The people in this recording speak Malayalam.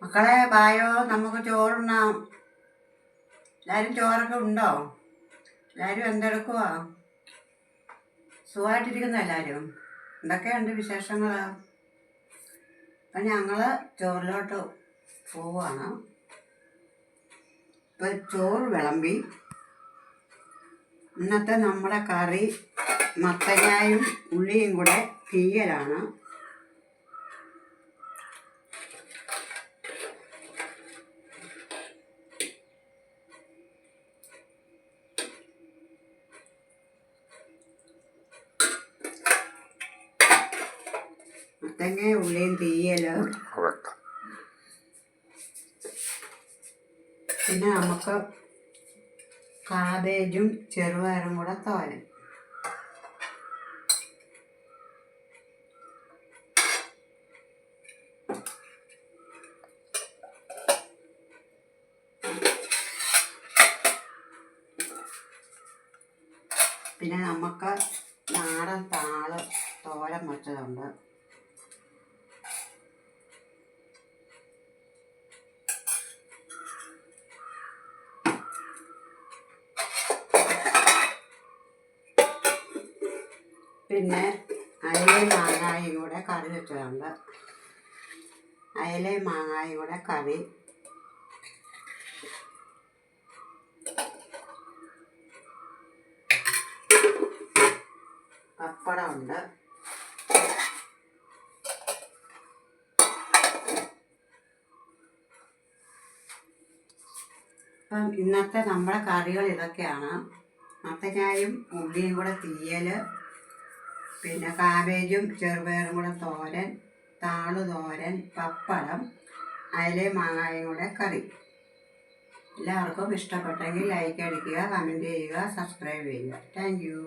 മക്കളെ ബായോ, നമുക്ക് ചോറുണ്ണാം. എല്ലാവരും ചോറൊക്കെ ഉണ്ടോ? എല്ലാവരും എന്തെടുക്കുവാ? സുഖമായിട്ടിരിക്കുന്ന എല്ലാവരും? എന്തൊക്കെയുണ്ട് വിശേഷങ്ങൾ? അപ്പം ഞങ്ങൾ ചോറിലോട്ട് പോവുകയാണ്. ഇപ്പം ചോറ് വിളമ്പി. ഇന്നത്തെ നമ്മുടെ കറി മത്തങ്ങായും ഉള്ളിയും കൂടെ തീയലാണ്. മത്തങ്ങ ഉള്ളിയും തീയൽ. പിന്നെ നമുക്ക് കാബേജും ചെറുപയറും കൂടെ തോരൻ. പിന്നെ നമുക്ക് നാടൻ താള് തോരൻ വെച്ചതുണ്ട്. പിന്നെ അയലയും മാങ്ങായും കൂടെ കറി വെച്ചതുണ്ട്. അയലയും മാങ്ങായും കൂടെ കറി. പപ്പടമുണ്ട്. അപ്പം ഇന്നത്തെ നമ്മുടെ കറികൾ ഇതൊക്കെയാണ്. മത്തങ്ങായും ഉള്ളിയും കൂടെ തീയൽ, പിന്നെ കാബേജും ചെറുപയറും കൂടെ തോരൻ, താള് തോരൻ, പപ്പടം, അയലയും മാങ്ങായും കൂടെ കറി. എല്ലാവർക്കും ഇഷ്ടപ്പെട്ടെങ്കിൽ ലൈക്ക് അടിക്കുക, കമൻറ്റ് ചെയ്യുക, സബ്സ്ക്രൈബ് ചെയ്യുക. Thank you.